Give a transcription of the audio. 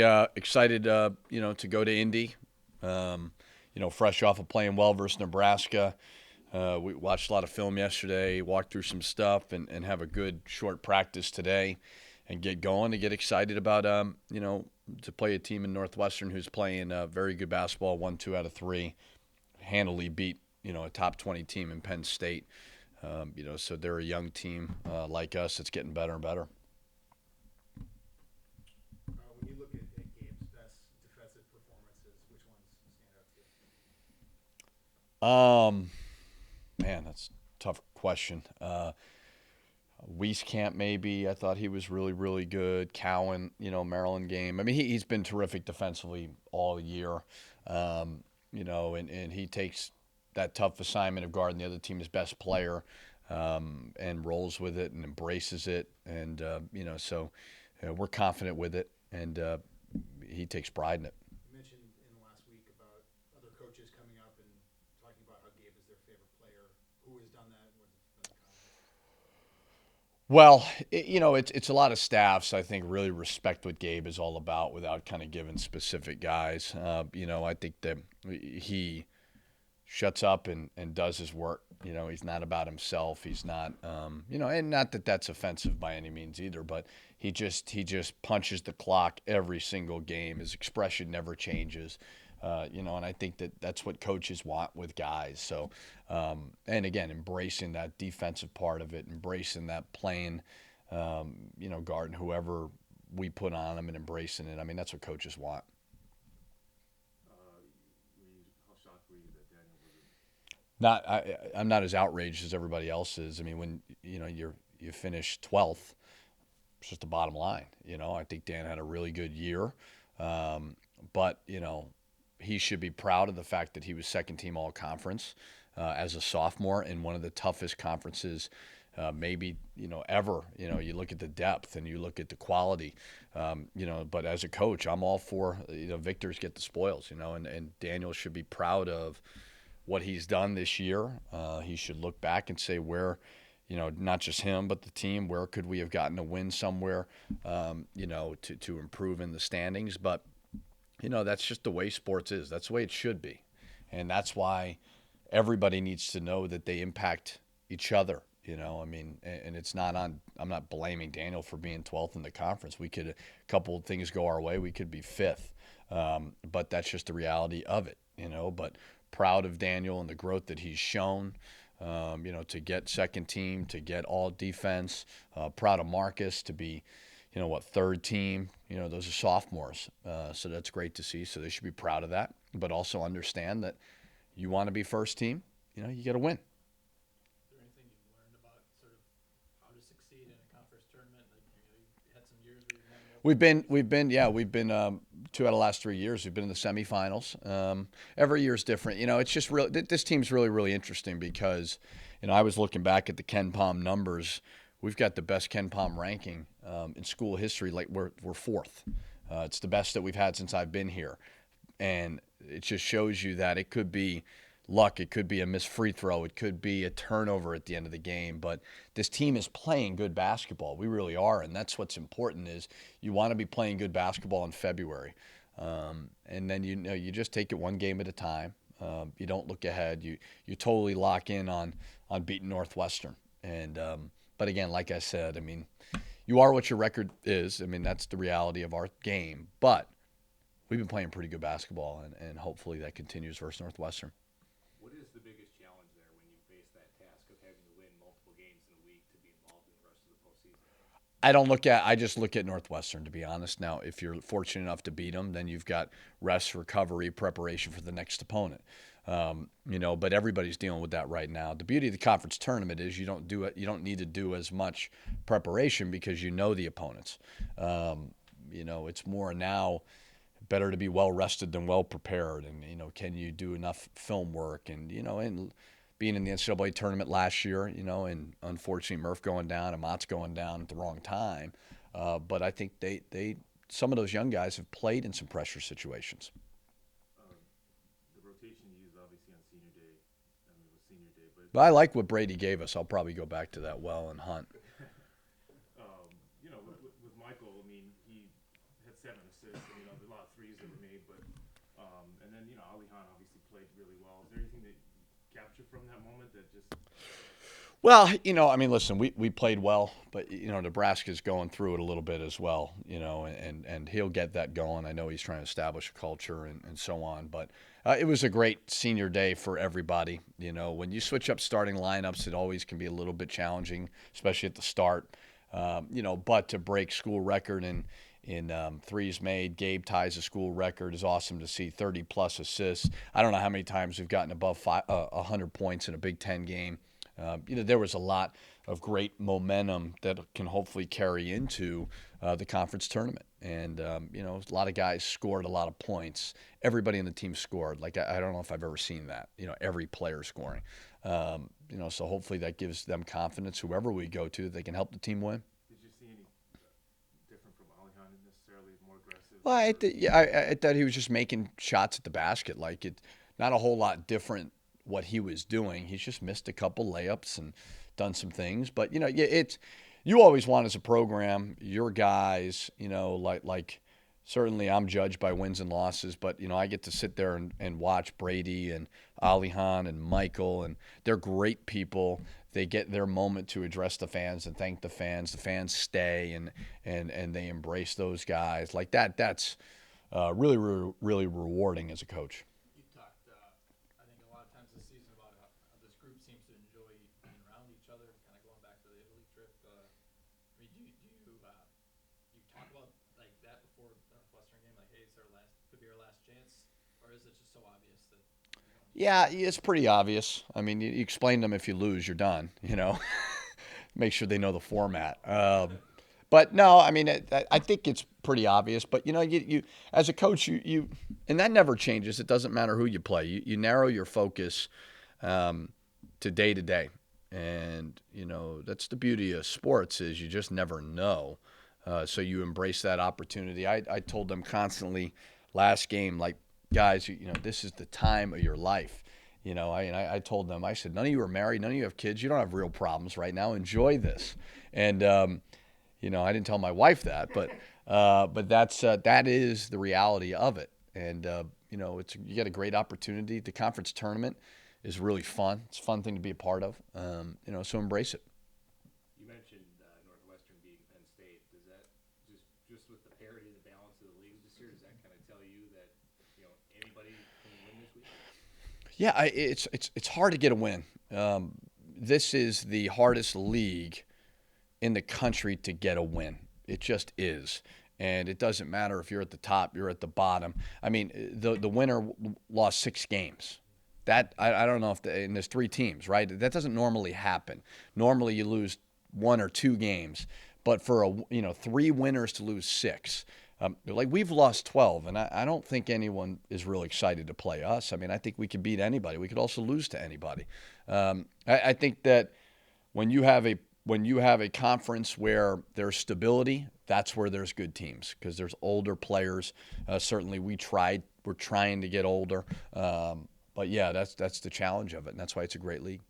Excited, to go to Indy. Um, fresh off of playing well versus Nebraska. We watched a lot of film yesterday, walked through some stuff, and have a good short practice today, and get going to get excited about, to play a team in Northwestern who's playing very good basketball, 1-2 out of 3, handily beat, a top 20 team in Penn State. So they're a young team like us that's getting better and better. When you look at Gabe's best defensive performances, which ones stand out to you? Um, Man, that's a tough question. Wieskamp, maybe. I thought he was really, really good. Cowan, Maryland game. I mean, he's been terrific defensively all year. And he takes that tough assignment of guarding the other team's best player, and rolls with it and embraces it. And, we're confident with it. And he takes pride in it. You mentioned in the last week about other coaches coming up and talking about how Gabe is their favorite player. Who has done that? What's been the comment? Well, it's a lot of staffs. I think really respect what Gabe is all about without kind of giving specific guys. I think that he shuts up and does his work. He's not about himself. He's not, and not that that's offensive by any means either, but he just punches the clock every single game. His expression never changes. And I think that that's what coaches want with guys. So, and again, embracing that defensive part of it, embracing that playing, guarding whoever we put on them and embracing it. I mean, that's what coaches want. How shocked were you that Daniel was I'm not as outraged as everybody else is. I mean, when you finish 12th, it's just the bottom line. I think Dan had a really good year, but he should be proud of the fact that he was second team all conference as a sophomore in one of the toughest conferences. Maybe ever. You look at the depth and you look at the quality. But as a coach, I'm all for victors get the spoils. And Daniel should be proud of what he's done this year. He should look back and say where, not just him, but the team, where could we have gotten a win somewhere, to improve in the standings. But, that's just the way sports is. That's the way it should be. And that's why everybody needs to know that they impact each other. I mean, and it's not on, I'm not blaming Daniel for being 12th in the conference. We could, a couple of things go our way, we could be 5th. But that's just the reality of it, But proud of Daniel and the growth that he's shown, to get second team, to get all defense. Proud of Marcus to be, third team. Those are sophomores. So that's great to see. So they should be proud of that, but also understand that you want to be first team, you got to win. Is there anything you've learned about sort of how to succeed in a conference tournament? Like, you had some years where you won We've been 2 out of the last 3 years. We've been in the semifinals. Every year is different. It's just really this team's really really interesting because, I was looking back at the Ken Palm numbers. We've got the best Ken Palm ranking in school history. Like we're fourth. It's the best that we've had since I've been here, and it just shows you that it could be luck, it could be a missed free throw, it could be a turnover at the end of the game, but this team is playing good basketball. We really are, and that's what's important is you want to be playing good basketball in February. And then you just take it one game at a time. You don't look ahead. You totally lock in on beating Northwestern. And but again, like I said, I mean, you are what your record is. I mean, that's the reality of our game. But we've been playing pretty good basketball, and hopefully that continues versus Northwestern. What is the biggest challenge there when you face that task of having to win multiple games in a week to be involved in the rest of the postseason? I just look at Northwestern, to be honest. Now, if you're fortunate enough to beat them, then you've got rest, recovery, preparation for the next opponent. But everybody's dealing with that right now. The beauty of the conference tournament is you don't do it. You don't need to do as much preparation because you know the opponents. It's more now better to be well rested than well prepared. And can you do enough film work? And being in the NCAA tournament last year, and unfortunately Murph going down and Mott's going down at the wrong time. But I think they some of those young guys have played in some pressure situations. Um, the rotation you used obviously on senior day, I mean, it was senior day, but But I like what Brady gave us. I'll probably go back to that well and Hunt. with Michael, I mean, he had 7 assists. I mean, threes that were made, but and then Alihan obviously played really well. Is there anything that you capture from that moment that just? Well, I mean, listen, we played well, but Nebraska's going through it a little bit as well, and he'll get that going. I know he's trying to establish a culture and so on, but it was a great senior day for everybody. When you switch up starting lineups, it always can be a little bit challenging, especially at the start. But to break school record in threes made, Gabe ties a school record is awesome to see. 30-plus assists. I don't know how many times we've gotten above 100 points in a Big Ten game. There was a lot of great momentum that can hopefully carry into the conference tournament. And, a lot of guys scored a lot of points. Everybody in the team scored. Like, I don't know if I've ever seen that, every player scoring. So hopefully that gives them confidence, whoever we go to, they can help the team win. Did you see any different from Alihan necessarily more aggressive? Well, I thought he was just making shots at the basket. Like, not a whole lot different what he was doing. He's just missed a couple layups and done some things. But, you always want as a program, your guys, like certainly I'm judged by wins and losses, but, I get to sit there and watch Brady and Alihan and Michael, and they're great people. They get their moment to address the fans and thank the fans. The fans stay and they embrace those guys. Like that's really, really, really rewarding as a coach. You talked, I think a lot of times this season about how this group seems to enjoy being around each other, kind of going back to the Italy trip. I mean, do you talk about like that before the Northwestern game? Like, hey, could be our last chance, or is it just so obvious that? Yeah, it's pretty obvious. I mean, you explain to them if you lose, you're done. Make sure they know the format. But no, I mean, I think it's pretty obvious. But you as a coach, you and that never changes. It doesn't matter who you play. You narrow your focus to day, and that's the beauty of sports is you just never know. So you embrace that opportunity. I told them constantly last game, like, guys, this is the time of your life. I told them, I said, none of you are married, none of you have kids, you don't have real problems right now. Enjoy this. And I didn't tell my wife that, but that is the reality of it. And you get a great opportunity. The conference tournament is really fun. It's a fun thing to be a part of. So embrace it. You mentioned Northwestern beating Penn State. Does that just with the parity, the balance of the leagues this year, does that kind of tell you that anybody can win this week? Yeah, it's hard to get a win. This is the hardest league in the country to get a win. It just is. And it doesn't matter if you're at the top, you're at the bottom. I mean, the winner lost 6 games. That I don't know and there's 3 teams, right? That doesn't normally happen. Normally you lose 1 or 2 games, but for 3 winners to lose 6. Like we've lost 12, and I don't think anyone is really excited to play us. I mean, I think we could beat anybody. We could also lose to anybody. I think that when you have a conference where there's stability, that's where there's good teams because there's older players. Certainly, we're trying to get older. But yeah, that's the challenge of it, and that's why it's a great league.